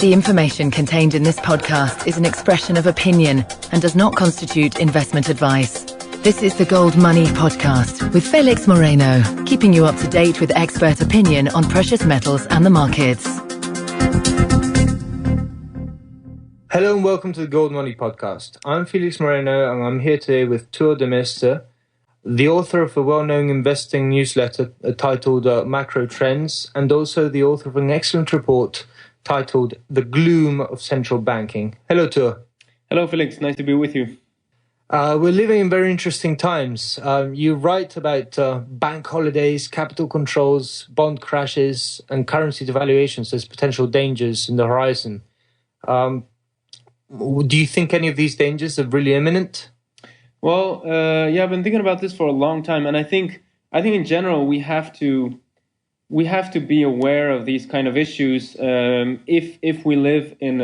The information contained in this podcast is an expression of opinion and does not constitute investment advice. This is the Gold Money Podcast with Felix Moreno, keeping you up to date with expert opinion on precious metals and the markets. Hello and welcome to the Gold Money Podcast. I'm Felix Moreno and I'm here today with Tuur, the author of a well-known investing newsletter titled Macro Trends, and also the author of an excellent report titled The Gloom of Central Banking. Hello, Tuur. Hello, Felix. Nice to be with you. We're living in very interesting times. You write about bank holidays, capital controls, bond crashes, and currency devaluations as potential dangers in the horizon. Do you think any of these dangers are really imminent? Well, I've been thinking about this for a long time, and I think in general we have to be aware of these kind of issues. If we live in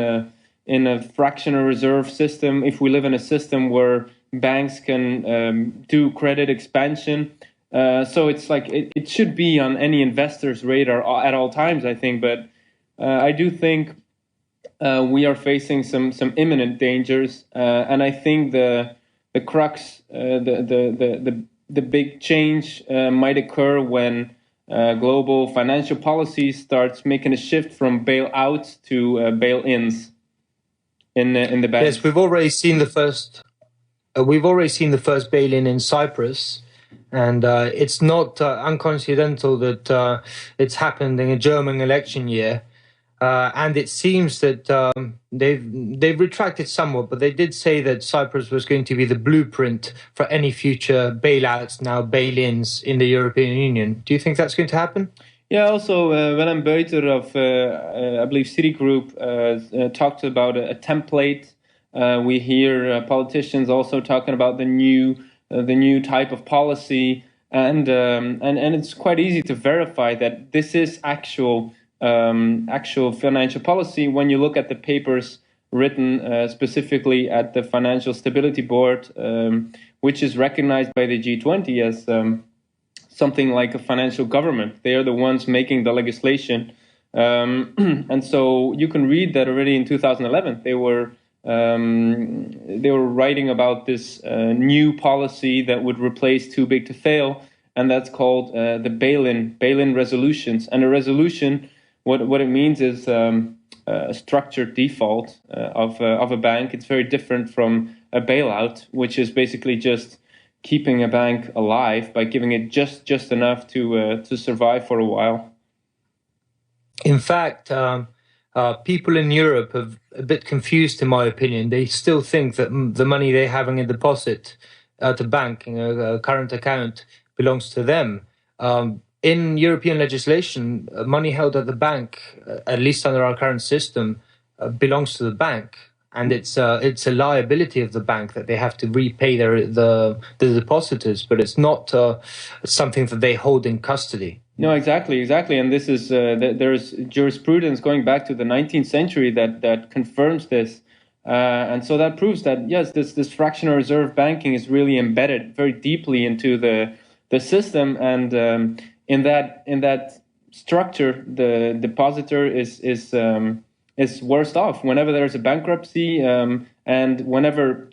a fractional reserve system, if we live in a system where banks can do credit expansion, so it's like it should be on any investor's radar at all times, I think. But I do think we are facing some imminent dangers, and I think the crux, the big change might occur when global financial policy starts making a shift from bailouts to bail-ins in the banks. Yes, we've already seen the first bail-in in Cyprus, and it's not uncoincidental that it's happened in a German election year. And it seems that they've retracted somewhat, but they did say that Cyprus was going to be the blueprint for any future bailouts, now bail-ins in the European Union. Do you think that's going to happen? Yeah, also Willem Buiter of, I believe, Citigroup talked about a template. We hear politicians also talking about the new type of policy, and it's quite easy to verify that this is actual financial policy when you look at the papers written specifically at the Financial Stability Board, which is recognized by the G20 as something like a financial government. They are the ones making the legislation. And so you can read that already in 2011. They were writing about this new policy that would replace too big to fail, and that's called the bail-in resolutions. And a resolution, what it means is a structured default of a bank. It's very different from a bailout, which is basically just keeping a bank alive by giving it just enough to survive for a while. In fact, people in Europe are a bit confused, in my opinion. They still think that the money they have in a deposit at a bank, in a current account, belongs to them. In European legislation, money held at the bank, at least under our current system, belongs to the bank, and it's a liability of the bank that they have to repay the depositors, but it's not something that they hold in custody. No, exactly, and this is there's jurisprudence going back to the 19th century that confirms this, and so that proves that yes, this fractional reserve banking is really embedded very deeply into the system, and in that structure, the depositor is worst off whenever there's a bankruptcy, and whenever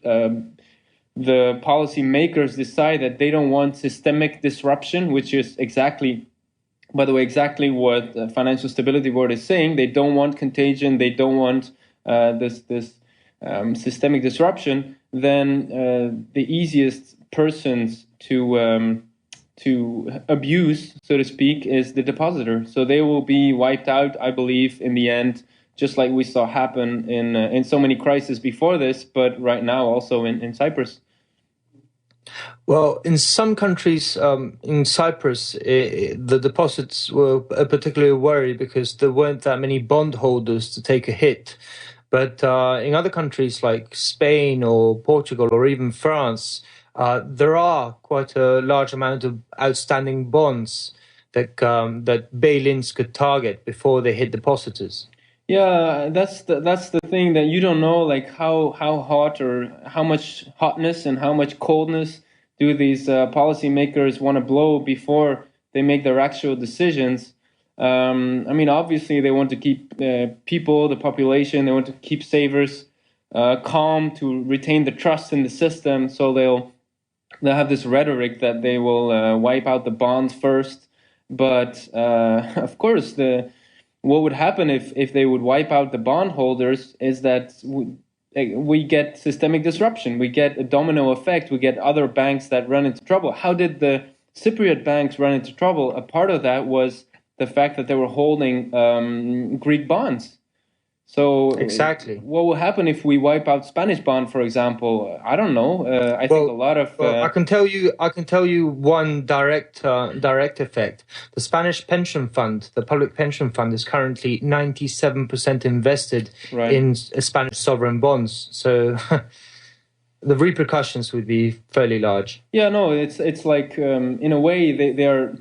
the policy makers decide that they don't want systemic disruption, which is exactly what the Financial Stability Board is saying. They don't want contagion. They don't want this systemic disruption. Then the easiest persons to abuse, so to speak, is the depositor. So they will be wiped out, I believe, in the end, just like we saw happen in so many crises before this, but right now also in Cyprus. Well, in some countries, in Cyprus, the deposits were a particular worry because there weren't that many bondholders to take a hit. But in other countries like Spain or Portugal or even France, there are quite a large amount of outstanding bonds that bail-ins could target before they hit depositors. Yeah, that's the thing, that you don't know, like how hot or how much hotness and how much coldness do these policymakers want to blow before they make their actual decisions. I mean, obviously, they want to keep the population, they want to keep savers calm to retain the trust in the system. So they'll have this rhetoric that they will wipe out the bonds first. But of course, what would happen if they would wipe out the bondholders is that we get systemic disruption. We get a domino effect. We get other banks that run into trouble. How did the Cypriot banks run into trouble? A part of that was the fact that they were holding Greek bonds. So exactly, what will happen if we wipe out Spanish bond, for example? I don't know. I think a lot of. I can tell you one direct effect. The Spanish pension fund, the public pension fund, is currently 97% invested in Spanish sovereign bonds. So the repercussions would be fairly large. Yeah, no, it's like in a way they are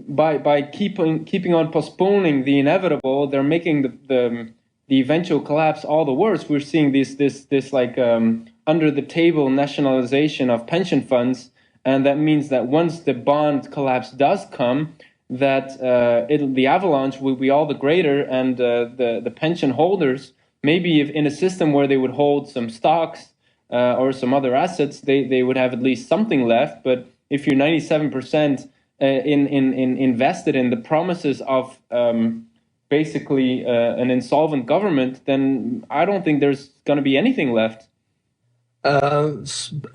by keeping on postponing the inevitable, they're making the eventual collapse all the worse. We're seeing this like under the table nationalization of pension funds, and that means that once the bond collapse does come, that the avalanche will be all the greater, and the pension holders, maybe if in a system where they would hold some stocks or some other assets, they would have at least something left. But if you're 97% in invested in the promises of basically an insolvent government, then I don't think there's going to be anything left.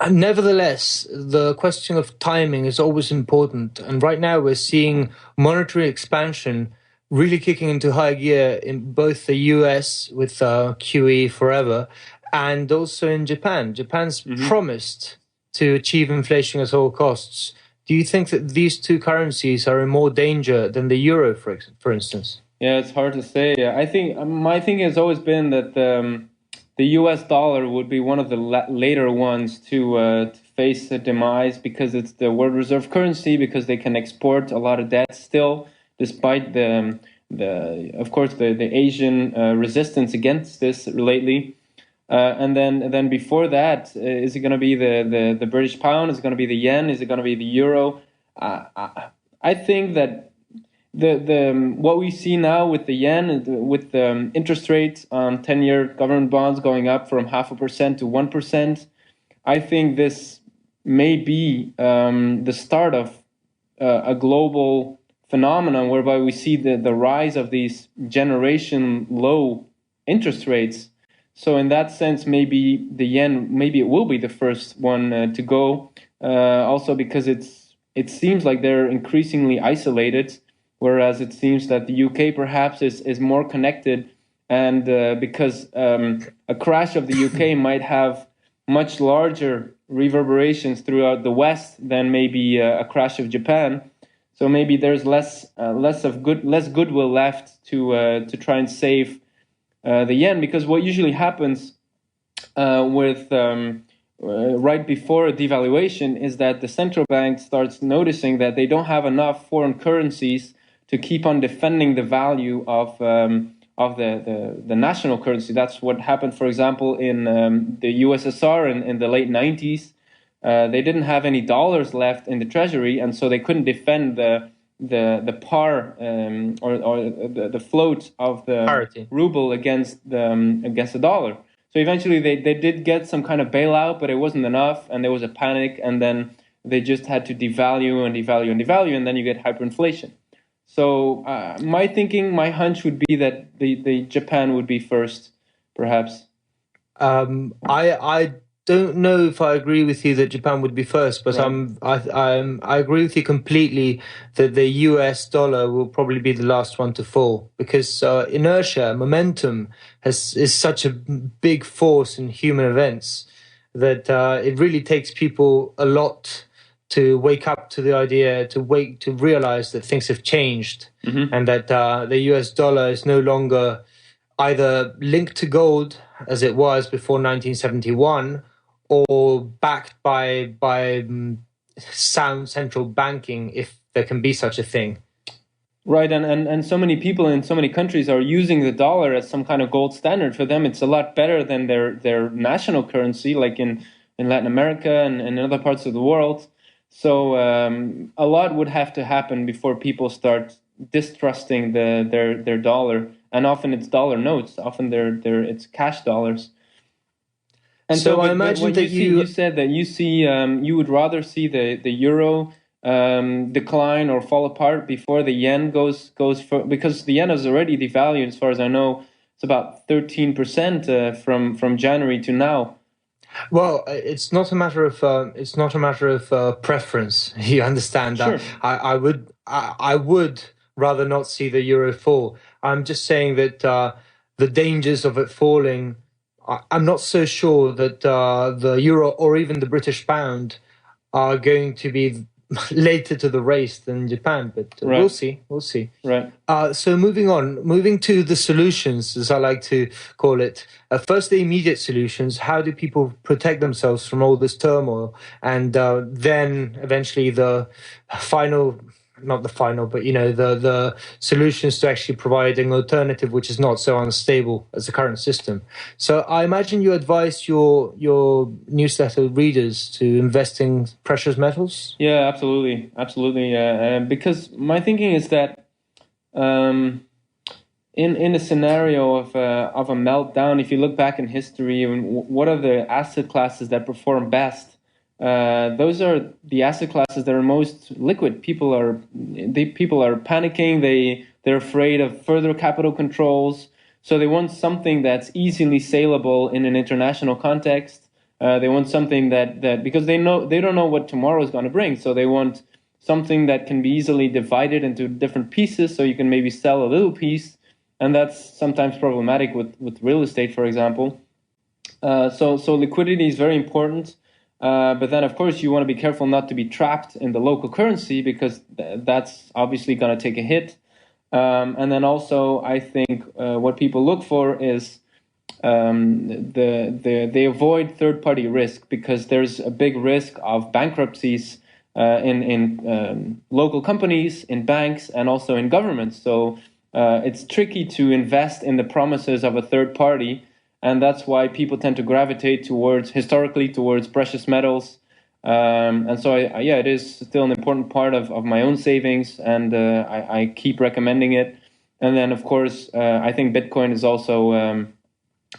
Nevertheless, the question of timing is always important. And right now we're seeing monetary expansion really kicking into high gear in both the US with QE forever and also in Japan. Japan's promised to achieve inflation at all costs. Do you think that these two currencies are in more danger than the euro, for instance? Yeah, it's hard to say. I think my thinking has always been that the U.S. dollar would be one of the later ones to face a demise, because it's the world reserve currency, because they can export a lot of debt still, despite the Asian resistance against this lately. And then before that, is it going to be the British pound? Is it going to be the yen? Is it going to be the euro? I think that what we see now with the yen, with the interest rate on 10-year government bonds going up from 0.5% to 1%, I think this may be the start of a global phenomenon whereby we see the rise of these generation low interest rates. So in that sense, maybe the yen, maybe it will be the first one to go. Also because it seems like they're increasingly isolated, whereas it seems that the UK perhaps is more connected, and because a crash of the UK might have much larger reverberations throughout the West than maybe a crash of Japan. So maybe there's less goodwill left to try and save the yen, because what usually happens with right before a devaluation is that the central bank starts noticing that they don't have enough foreign currencies to keep on defending the value of the national currency. That's what happened, for example, in the USSR in the late 90s. They didn't have any dollars left in the treasury, and so they couldn't defend the par or the float of the parity ruble against the dollar. So eventually they did get some kind of bailout, but it wasn't enough, and there was a panic, and then they just had to devalue and devalue and devalue, and then you get hyperinflation. So my hunch would be that the Japan would be first, perhaps. I don't know if I agree with you that Japan would be first, but I agree with you completely that the US dollar will probably be the last one to fall, because inertia, momentum is such a big force in human events that it really takes people a lot to wake up to the idea, to realize that things have changed, and that the US dollar is no longer either linked to gold as it was before 1971, or backed by sound central banking, if there can be such a thing. Right, and so many people in so many countries are using the dollar as some kind of gold standard. For them, it's a lot better than their national currency, like in Latin America and in other parts of the world. So a lot would have to happen before people start distrusting their dollar, and often it's dollar notes. Often it's cash dollars. And so I imagine that you said that you would rather see the euro decline or fall apart before the yen goes because the yen has already devalued, as far as I know. It's about 13% from January to now. Well, it's not a matter of preference. You understand that? Sure. I would rather not see the euro fall. I'm just saying that the dangers of it falling. I'm not so sure that the euro or even the British pound are going to be later to the race than Japan, but Right. We'll see. Right. So moving to the solutions, as I like to call it. First, the immediate solutions. How do people protect themselves from all this turmoil? And then eventually not the final, but the solutions to actually provide an alternative which is not so unstable as the current system. So I imagine you advise your newsletter readers to invest in precious metals. Yeah, absolutely. Because my thinking is that in a scenario of a meltdown, if you look back in history, what are the asset classes that perform best? Those are the asset classes that are most liquid. People are panicking. They're afraid of further capital controls. So they want something that's easily saleable in an international context. They want something that because they don't know what tomorrow is going to bring. So they want something that can be easily divided into different pieces. So you can maybe sell a little piece, and that's sometimes problematic with real estate, for example. So liquidity is very important. But then, of course, you want to be careful not to be trapped in the local currency because that's obviously going to take a hit. And then also, I think what people look for is they avoid third-party risk because there's a big risk of bankruptcies in local companies, in banks, and also in governments. So it's tricky to invest in the promises of a third party. And that's why people tend to gravitate historically towards precious metals. And so, it is still an important part of my own savings, and I keep recommending it. And then, of course, I think Bitcoin is also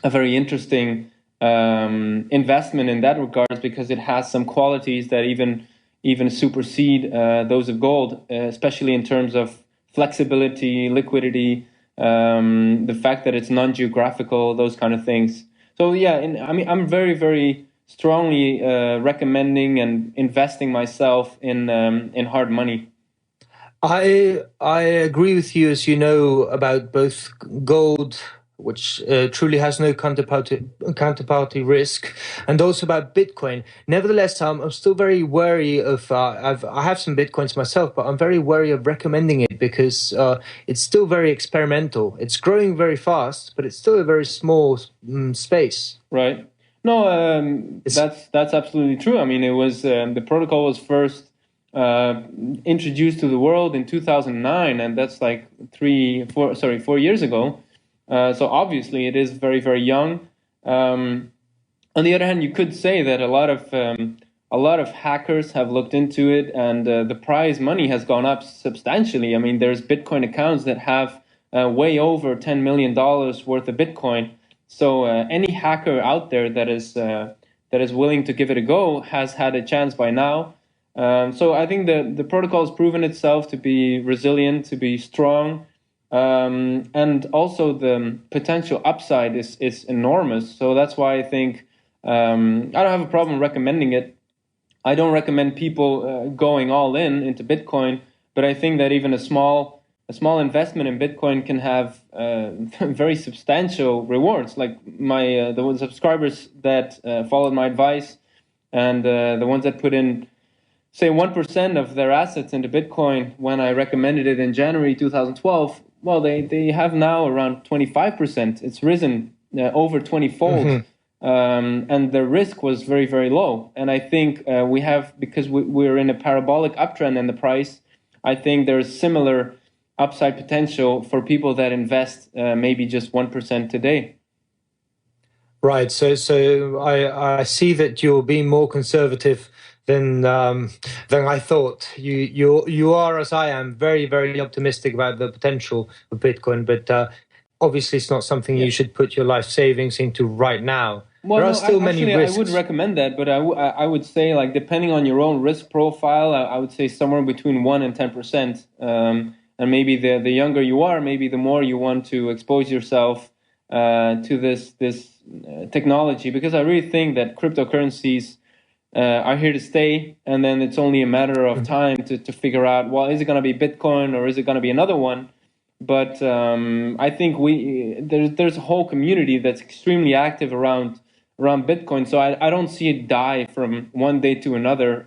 a very interesting investment in that regard because it has some qualities that even supersede those of gold, especially in terms of flexibility, liquidity, the fact that it's non-geographical, those kind of things. So I'm very, very strongly recommending and investing myself in hard money. I agree with you, as you know, about both gold, which truly has no counterparty risk, and also about Bitcoin. Nevertheless, I'm still very wary of. I have some Bitcoins myself, but I'm very wary of recommending it because it's still very experimental. It's growing very fast, but it's still a very small space. Right. No, that's absolutely true. I mean, it was the protocol was first introduced to the world in 2009, and that's like 4 years ago. So obviously it is very, very young. On the other hand, you could say that a lot of hackers have looked into it, and the prize money has gone up substantially. I mean, there's Bitcoin accounts that have way over $10 million worth of Bitcoin. So any hacker out there that is willing to give it a go has had a chance by now. So I think the protocol has proven itself to be resilient, to be strong. And also the potential upside is enormous. So that's why I think I don't have a problem recommending it. I don't recommend people going all into Bitcoin, but I think that even a small investment in Bitcoin can have very substantial rewards. Like the subscribers that followed my advice and the ones that put in, say, 1% of their assets into Bitcoin when I recommended it in January 2012, well, they have now around 25%. It's risen over 20-fold. Mm-hmm. And the risk was very, very low. And I think because we're in a parabolic uptrend in the price, I think there's similar upside potential for people that invest maybe just 1% today. Right. So I see that you're being more conservative than I thought. You are, as I am, very, very optimistic about the potential of Bitcoin, but obviously it's not something you should put your life savings into right now. Well, there are no, still many risks. I would recommend that, but I would say, like, depending on your own risk profile, I would say somewhere between 1% and 10%. And maybe the younger you are, maybe the more you want to expose yourself to this technology, because I really think that cryptocurrencies are here to stay, and then it's only a matter of time to figure out, well, is it going to be Bitcoin or is it going to be another one? But I think there's a whole community that's extremely active around Bitcoin, so I don't see it die from one day to another.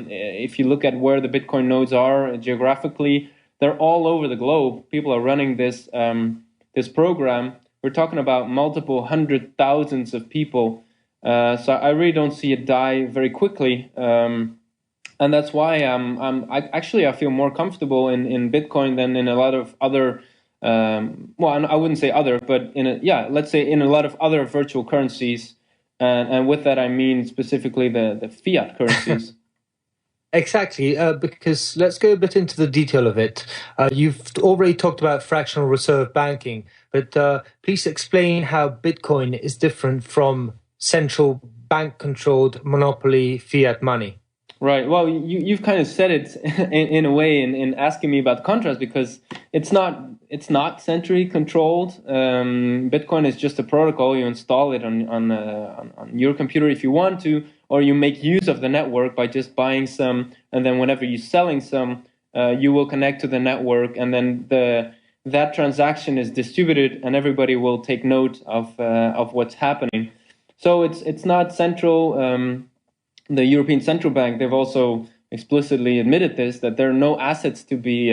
If you look at where the Bitcoin nodes are geographically, they're all over the globe. People are running this program. We're talking about multiple hundred thousands of people. So I really don't see it die very quickly, and that's why I feel more comfortable in Bitcoin than in a lot of other. Well, I wouldn't say other, but let's say in a lot of other virtual currencies, and with that I mean specifically the fiat currencies. Exactly, because let's go a bit into the detail of it. You've already talked about fractional reserve banking, but please explain how Bitcoin is different from central bank-controlled monopoly fiat money. Right. Well, you've kind of said it in a way in asking me about the contrast, because it's not centrally controlled. Bitcoin is just a protocol. You install it on your computer if you want to, or you make use of the network by just buying some, and then whenever you're selling some, you will connect to the network, and then that transaction is distributed, and everybody will take note of what's happening. So it's not central. The European Central Bank, they've also explicitly admitted this, that there are no assets to be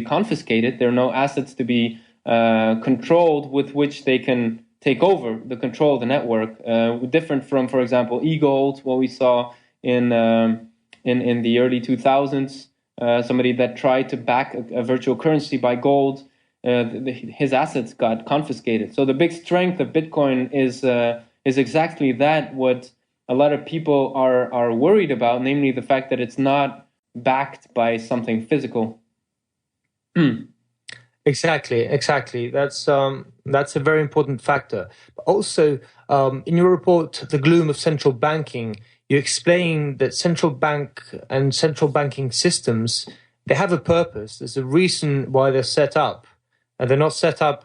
confiscated. There are no assets to be controlled with which they can take over the control of the network. Different from, for example, e-gold, what we saw in the early 2000s. Somebody that tried to back a virtual currency by gold, his assets got confiscated. So the big strength of Bitcoin is exactly that, what a lot of people are worried about, namely the fact that it's not backed by something physical. Exactly. That's a very important factor. But also, in your report, The Gloom of Central Banking, you explain that central bank and central banking systems, they have a purpose. There's a reason why they're set up. And they're not set up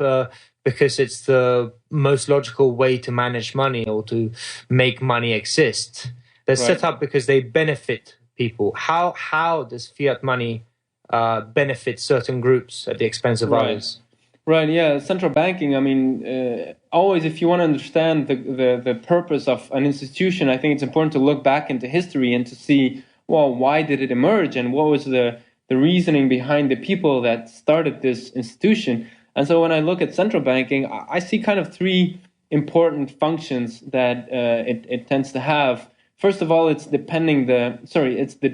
because it's the most logical way to manage money or to make money exist. They're set up because they benefit people. How does fiat money benefit certain groups at the expense of others? Right, yeah. Central banking, I mean, always if you want to understand the purpose of an institution, I think it's important to look back into history and to see, well, why did it emerge and what was the reasoning behind the people that started this institution. And so when I look at central banking, I see kind of three important functions that it tends to have. First of all, it's the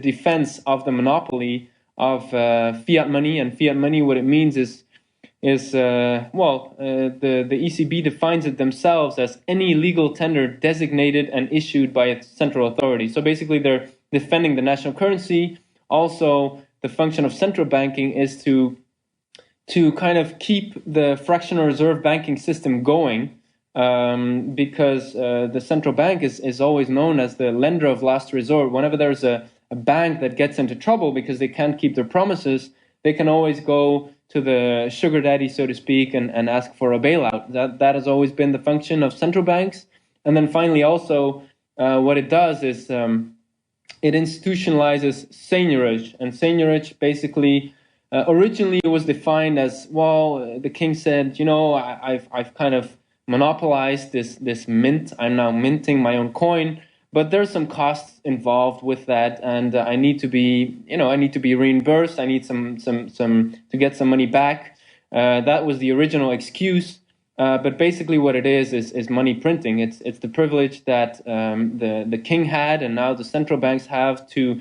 defense of the monopoly of fiat money. And fiat money, what it means is the ECB defines it themselves as any legal tender designated and issued by a central authority. So basically, they're defending the national currency. Also, the function of central banking is to kind of keep the fractional reserve banking system going, because the central bank is always known as the lender of last resort. Whenever there's a bank that gets into trouble because they can't keep their promises, they can always go to the sugar daddy, so to speak, and ask for a bailout. That has always been the function of central banks. And then finally, also, what it does is it institutionalizes seigniorage. And seigniorage basically, originally it was defined as, well, the king said, I've kind of monopolized this mint. I'm now minting my own coin, but there's some costs involved with that, and I need to be reimbursed. I need some to get some money back. That was the original excuse. But basically what it is money printing. It's the privilege that the king had, and now the central banks have, to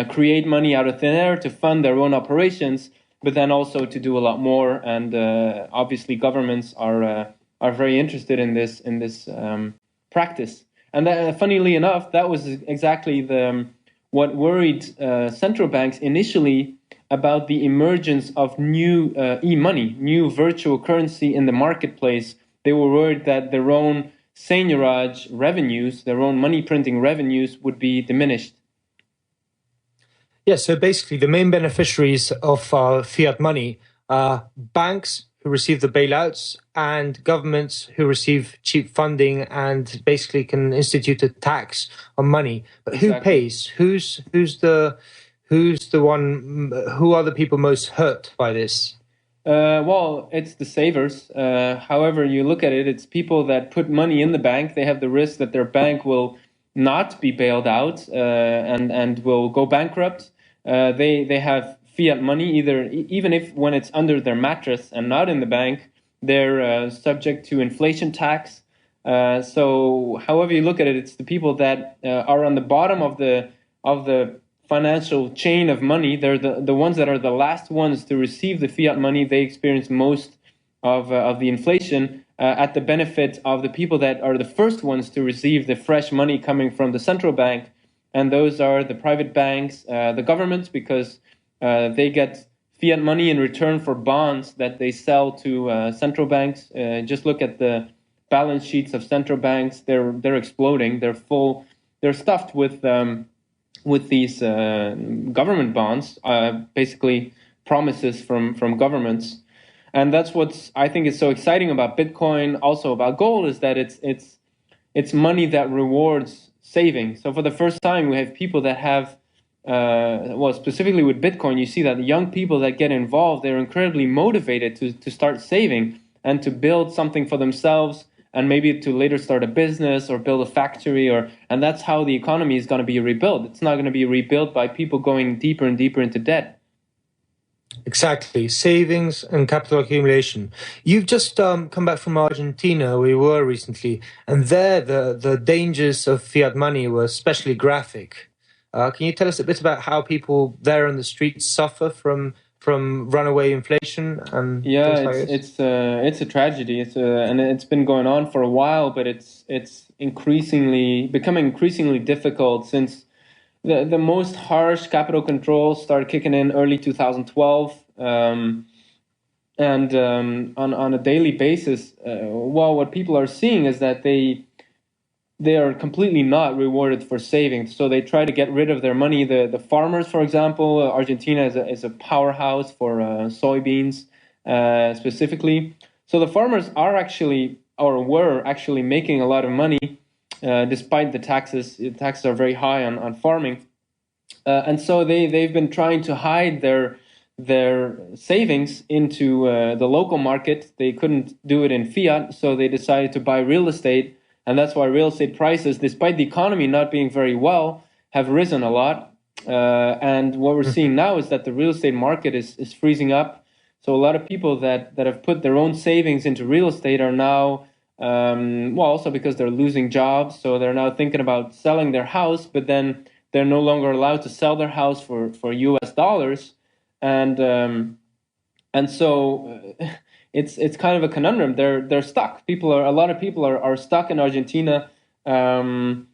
create money out of thin air to fund their own operations, but then also to do a lot more. And obviously governments are very interested in this practice. And funnily enough, that was exactly what worried central banks initially about the emergence of new e-money, new virtual currency in the marketplace. They were worried that their own seigniorage revenues, their own money printing revenues would be diminished. Yeah, so basically the main beneficiaries of fiat money are banks who receive the bailouts and governments who receive cheap funding and basically can institute a tax on money. But who pays? Who's the one? Who are the people most hurt by this? Well, it's the savers. However you look at it, it's people that put money in the bank. They have the risk that their bank will not be bailed out and will go bankrupt. They have fiat money, even if when it's under their mattress and not in the bank, they're subject to inflation tax. So however you look at it, it's the people that are on the bottom of the financial chain of money. They're the ones that are the last ones to receive the fiat money. They experience most of the inflation at the benefit of the people that are the first ones to receive the fresh money coming from the central bank. And those are the private banks, the governments, because they get fiat money in return for bonds that they sell to central banks. Just look at the balance sheets of central banks. They're exploding. They're full. They're stuffed with these government bonds, basically promises from governments. And that's what I think is so exciting about Bitcoin, also about gold, is that it's money that rewards saving. So for the first time, we have people that have, specifically with Bitcoin, you see that the young people that get involved, they're incredibly motivated to start saving and to build something for themselves, and maybe to later start a business or build a factory, and that's how the economy is going to be rebuilt. It's not going to be rebuilt by people going deeper and deeper into debt. Exactly. Savings and capital accumulation. You've just come back from Argentina, where you were recently, and there the dangers of fiat money were especially graphic. Can you tell us a bit about how people there on the streets suffer from runaway inflation and things like this? It's a tragedy. And it's been going on for a while, but it's becoming increasingly difficult since the most harsh capital controls started kicking in early 2012, and on a daily basis, what people are seeing is that they are completely not rewarded for saving. So they try to get rid of their money. The farmers, for example, Argentina is a powerhouse for soybeans specifically. So the farmers were actually making a lot of money. Despite the taxes are very high on farming, and so they've been trying to hide their savings into the local market. They couldn't do it in fiat, so they decided to buy real estate, and that's why real estate prices, despite the economy not being very well, have risen a lot. And what we're seeing now is that the real estate market is freezing up. So a lot of people that have put their own savings into real estate are now also because they're losing jobs, so they're now thinking about selling their house, but then they're no longer allowed to sell their house for US dollars, and so it's kind of a conundrum. They're stuck. A lot of people are stuck in Argentina, and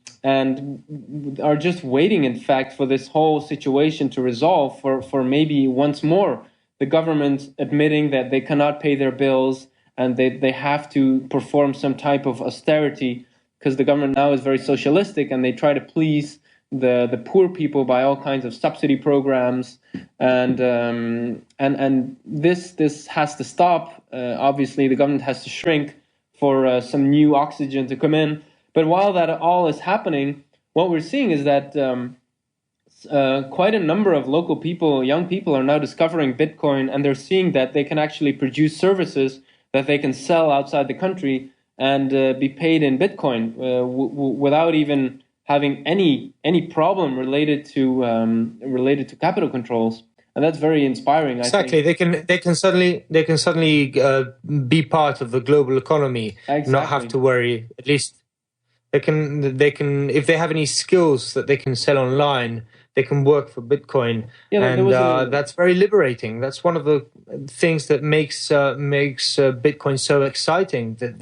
are just waiting, in fact, for this whole situation to resolve, for maybe once more the government admitting that they cannot pay their bills, and they have to perform some type of austerity, because the government now is very socialistic, and they try to please the poor people by all kinds of subsidy programs, and this has to stop. Obviously, the government has to shrink for some new oxygen to come in. But while that all is happening, what we're seeing is that quite a number of local people, young people, are now discovering Bitcoin, and they're seeing that they can actually produce services that they can sell outside the country and be paid in Bitcoin without even having any problem related to capital controls, and that's very inspiring. Exactly, I think. They can suddenly be part of the global economy, exactly. Not have to worry. At least they can if they have any skills that they can sell online, they can work for Bitcoin, and that's very liberating. That's one of the things that makes Bitcoin so exciting. That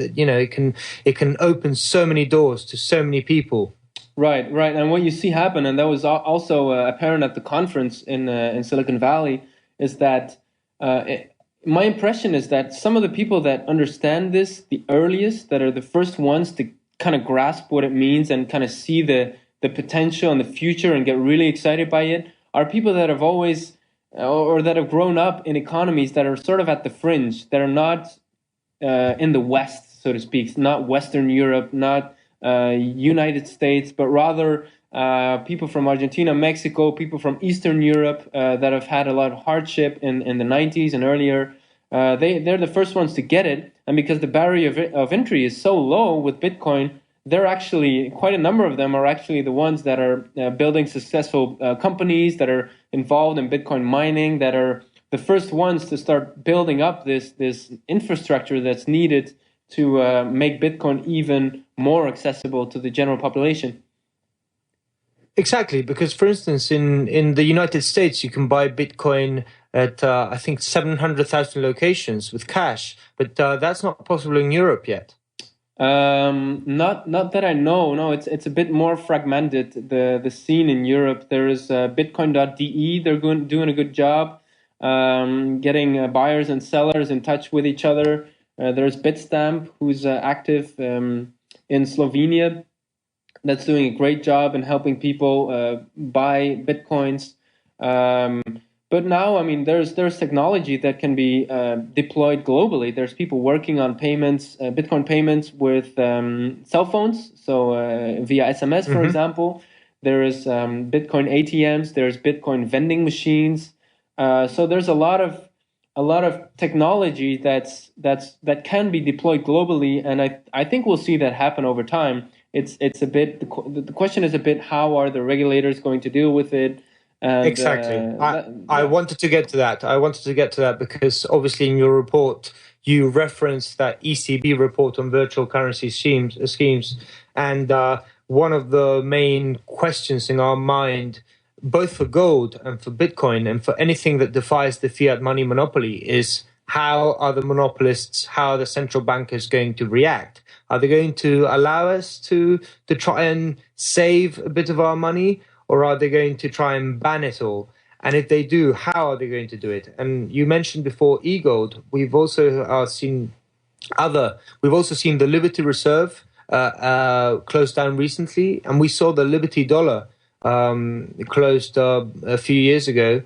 it can open so many doors to so many people. Right, right. And what you see happen, and that was also apparent at the conference in Silicon Valley, is that my impression is that some of the people that understand this the earliest, that are the first ones to kind of grasp what it means and kind of see the potential and the future and get really excited by it, are people that have always or that have grown up in economies that are sort of at the fringe, that are not in the West, so to speak, not Western Europe, not United States, but rather people from Argentina, Mexico, people from Eastern Europe that have had a lot of hardship in the 90s and earlier. They're the first ones to get it. And because the barrier of entry is so low with Bitcoin, they're actually, quite a number of them are actually the ones that are building successful companies, that are involved in Bitcoin mining, that are the first ones to start building up this infrastructure that's needed to make Bitcoin even more accessible to the general population. Exactly, because for instance, in the United States, you can buy Bitcoin at I think 700,000 locations with cash, but that's not possible in Europe yet. Not that I know. No, it's a bit more fragmented. The scene in Europe, there is Bitcoin.de. They're doing a good job getting buyers and sellers in touch with each other. There's Bitstamp, who's active in Slovenia. That's doing a great job in helping people buy Bitcoins. But now, I mean, there's technology that can be deployed globally. There's people working on payments, Bitcoin payments with cell phones. So via SMS, for example, there is Bitcoin ATMs. There's Bitcoin vending machines. So there's a lot of technology that can be deployed globally, and I think we'll see that happen over time. It's a bit, the question is a bit, how are the regulators going to deal with it? And, exactly. I wanted to get to that. Because obviously in your report you referenced that ECB report on virtual currency schemes, and one of the main questions in our mind, both for gold and for Bitcoin and for anything that defies the fiat money monopoly, is how are the monopolists, how are the central bankers going to react? Are they going to allow us to try and save a bit of our money, or are they going to try and ban it all? And if they do, how are they going to do it? And you mentioned before e-gold. We've also seen the Liberty Reserve closed down recently, and we saw the Liberty Dollar closed a few years ago.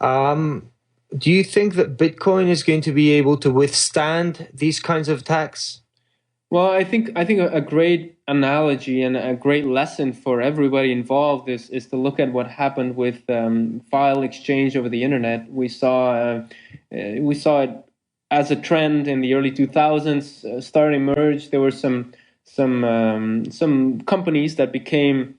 Do you think that Bitcoin is going to be able to withstand these kinds of attacks? Well, I think a great analogy and a great lesson for everybody involved is to look at what happened with file exchange over the internet. We saw it as a trend in the early 2000s start to emerge. There were some companies that became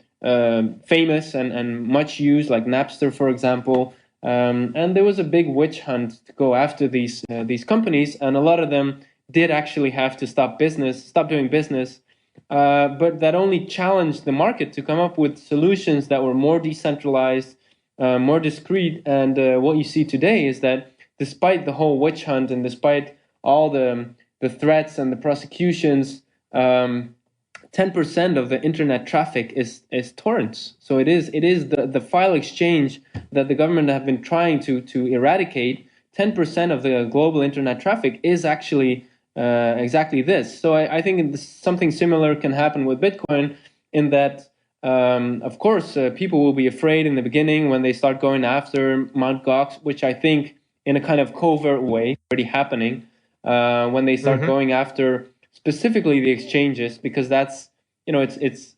famous and much used, like Napster, for example. And there was a big witch hunt to go after these companies, and a lot of them did actually have to stop doing business. But that only challenged the market to come up with solutions that were more decentralized, more discrete. And what you see today is that despite the whole witch hunt and despite all the threats and the prosecutions, 10% of the internet traffic is torrents. So it is the file exchange that the government have been trying to eradicate. 10% of the global internet traffic is actually exactly this. So I think something similar can happen with Bitcoin, in that, of course, people will be afraid in the beginning when they start going after Mt. Gox, which I think in a kind of covert way already happening, when they start going after specifically the exchanges, because that's, it's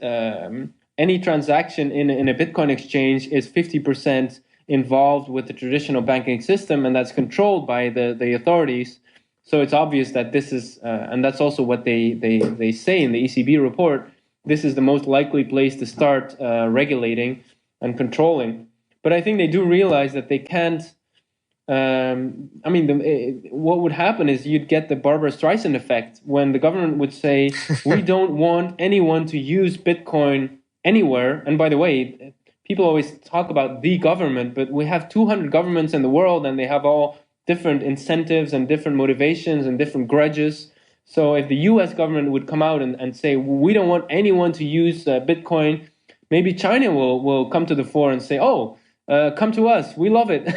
any transaction in a Bitcoin exchange is 50% involved with the traditional banking system, and that's controlled by the authorities. So it's obvious that this is, and that's also what they say in the ECB report, this is the most likely place to start regulating and controlling. But I think they do realize that they can't. What would happen is you'd get the Barbara Streisand effect, when the government would say, we don't want anyone to use Bitcoin anywhere. And by the way, people always talk about the government, but we have 200 governments in the world, and they have all different incentives and different motivations and different grudges. So if the US government would come out and say, we don't want anyone to use Bitcoin, maybe China will come to the fore and say, "Oh, come to us, we love it,"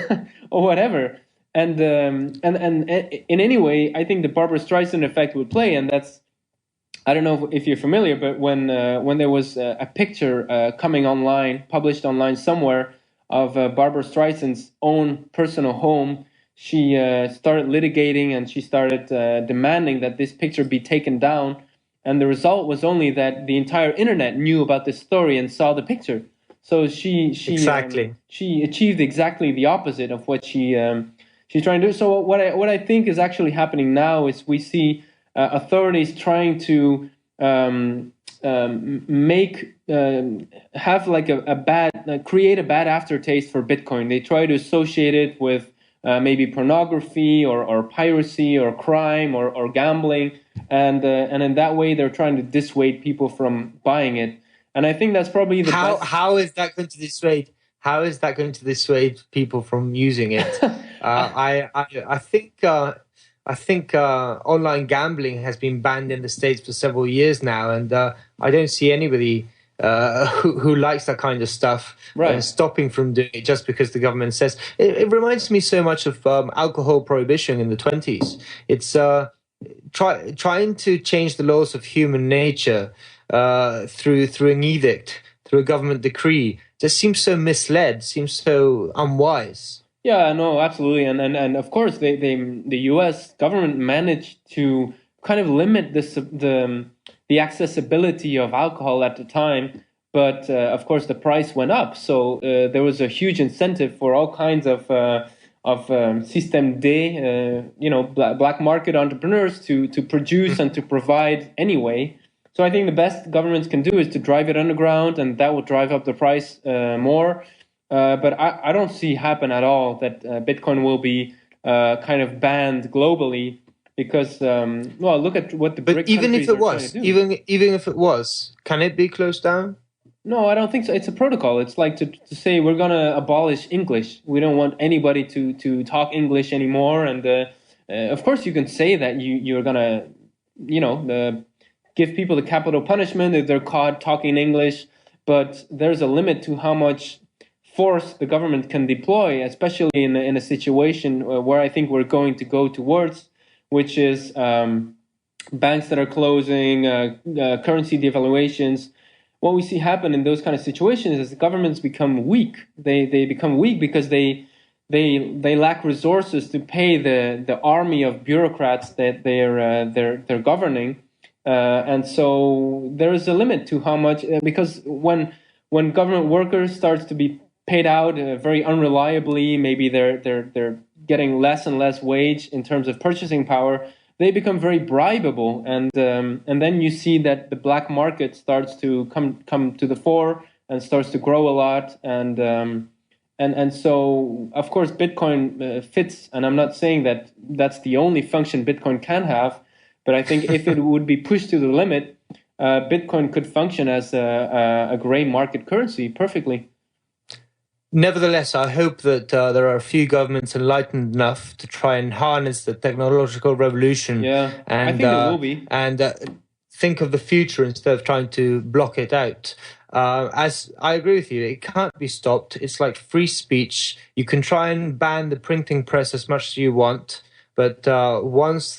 or whatever. And in any way, I think the Barbara Streisand effect would play, and that's, I don't know if you're familiar, but when there was a picture coming online, published online somewhere, of Barbara Streisand's own personal home, she started litigating and she started demanding that this picture be taken down. And the result was only that the entire internet knew about this story and saw the picture. So she achieved exactly the opposite of what she's trying to do. So what I think is actually happening now is we see authorities trying to create a bad aftertaste for Bitcoin. They try to associate it with maybe pornography or piracy or crime or gambling, and in that way they're trying to dissuade people from buying it. And I think that's probably the best. How is that going to dissuade? How is that going to dissuade people from using it? I think online gambling has been banned in the States for several years now, and I don't see anybody who likes that kind of stuff stopping from doing it just because the government says. It reminds me so much of alcohol prohibition in the 1920s. It's trying to change the laws of human nature through an edict, through a government decree. Just seems so misled, seems so unwise. Yeah, no, absolutely, and of course, the U.S. government managed to kind of limit the accessibility of alcohol at the time, but of course the price went up. So there was a huge incentive for all kinds of système D, black market entrepreneurs to produce and to provide anyway. So I think the best governments can do is to drive it underground, and that will drive up the price more. But I don't see happen at all that Bitcoin will be kind of banned globally, because look at what the BRIC countries are trying to do. Even if it was, can it be closed down? No, I don't think so. It's a protocol. It's like to say we're going to abolish English. We don't want anybody to talk English anymore. And of course, you can say that you're going to, give people the capital punishment if they're caught talking English. But there's a limit to how much force the government can deploy, especially in a situation where I think we're going to go towards, which is banks that are closing, currency devaluations. What we see happen in those kind of situations is the governments become weak. They become weak because they lack resources to pay the army of bureaucrats that they're governing, and so there is a limit to how much, because when government workers starts to be paid out very unreliably, maybe they're getting less and less wage in terms of purchasing power, they become very bribable, and then you see that the black market starts to come to the fore and starts to grow a lot, and so of course Bitcoin fits, and I'm not saying that that's the only function Bitcoin can have, but I think if it would be pushed to the limit, Bitcoin could function as a gray market currency perfectly. Nevertheless, I hope that there are a few governments enlightened enough to try and harness the technological revolution. Yeah, and, I think there will be. And think of the future instead of trying to block it out. As I agree with you, it can't be stopped. It's like free speech. You can try and ban the printing press as much as you want, but once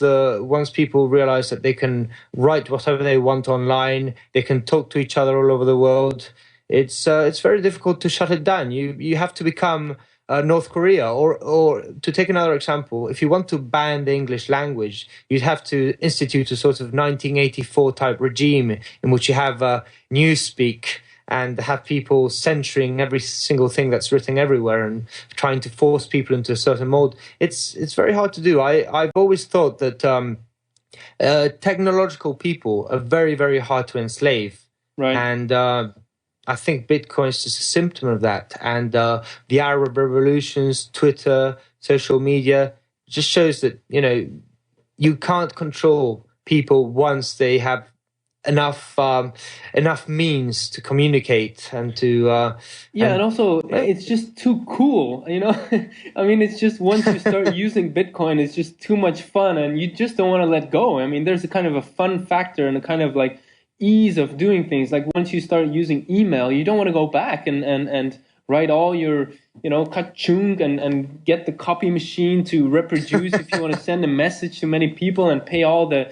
people realize that they can write whatever they want online, they can talk to each other all over the world. It's very difficult to shut it down. You have to become North Korea, or to take another example, if you want to ban the English language, you'd have to institute a sort of 1984 type regime in which you have newspeak and have people censoring every single thing that's written everywhere and trying to force people into a certain mold. It's very hard to do. I've always thought that technological people are very, very hard to enslave. Right. And I think Bitcoin is just a symptom of that. And the Arab revolutions, Twitter, social media, just shows that, you can't control people once they have enough means to communicate and to... and also, it's just too cool, I mean, it's just once you start using Bitcoin, it's just too much fun and you just don't want to let go. I mean, there's a kind of a fun factor and a kind of like ease of doing things. Like once you start using email, you don't want to go back and write all your, kachunk and get the copy machine to reproduce if you want to send a message to many people and pay all the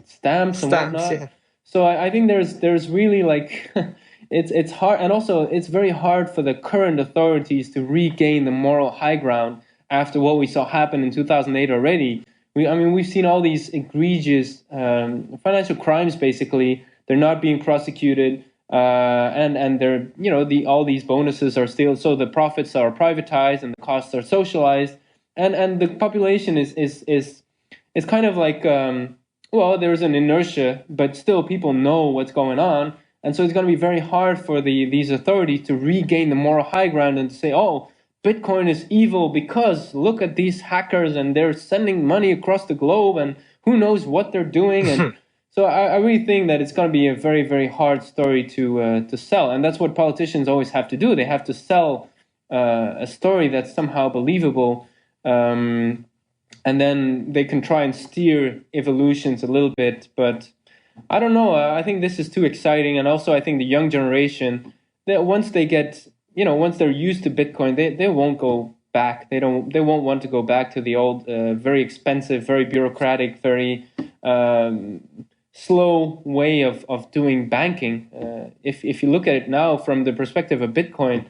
stamps and whatnot. Yeah. So I think there's really like it's hard, and also it's very hard for the current authorities to regain the moral high ground after what we saw happen in 2008 already. We've seen all these egregious financial crimes. Basically, they're not being prosecuted. And they're, all these bonuses are still, so the profits are privatized and the costs are socialized, and the population is kind of like, there's an inertia, but still people know what's going on, and so it's going to be very hard for these authorities to regain the moral high ground and to say, oh, Bitcoin is evil because look at these hackers and they're sending money across the globe and who knows what they're doing. And so I really think that it's going to be a very, very hard story to sell. And that's what politicians always have to do. They have to sell a story that's somehow believable. And then they can try and steer evolutions a little bit. But I don't know. I think this is too exciting. And also I think the young generation, once they get, once they're used to Bitcoin, they won't go back. They won't want to go back to the old, very expensive, very bureaucratic, very slow way of doing banking. If you look at it now from the perspective of Bitcoin,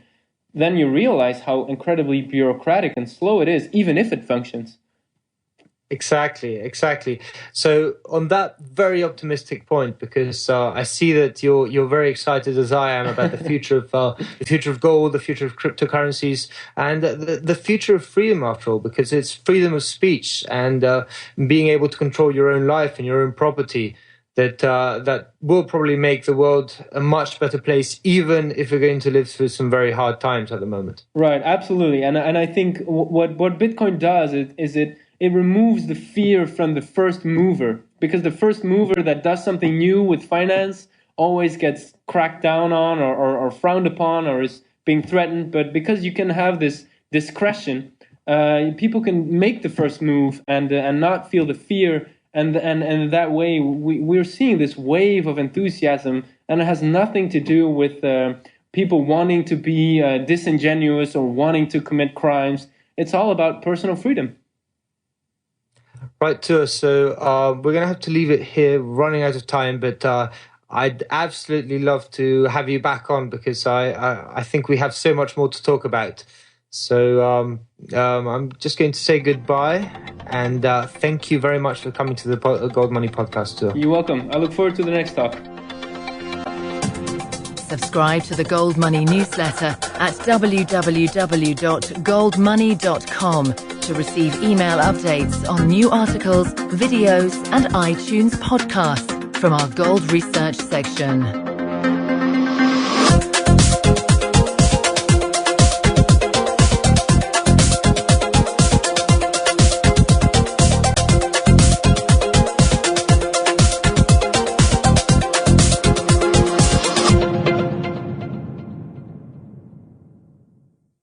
then you realize how incredibly bureaucratic and slow it is, even if it functions. Exactly. So on that very optimistic point, because I see that you're very excited as I am about the future of gold, the future of cryptocurrencies, and the future of freedom, after all, because it's freedom of speech and being able to control your own life and your own property. That will probably make the world a much better place, even if we're going to live through some very hard times at the moment. Right, absolutely, and I think what Bitcoin does is it removes the fear from the first mover, because the first mover that does something new with finance always gets cracked down on or frowned upon or is being threatened. But because you can have this discretion, people can make the first move and not feel the fear. And that way, we're seeing this wave of enthusiasm, and it has nothing to do with people wanting to be disingenuous or wanting to commit crimes. It's all about personal freedom. Right, Tuur. So we're going to have to leave it here, running out of time. But I'd absolutely love to have you back on, because I think we have so much more to talk about. So I'm just going to say goodbye, and thank you very much for coming to the Gold Money podcast, Tuur. You're welcome. I look forward to the next talk. Subscribe to the Gold Money newsletter at www.goldmoney.com to receive email updates on new articles, videos, and iTunes podcasts from our Gold Research section.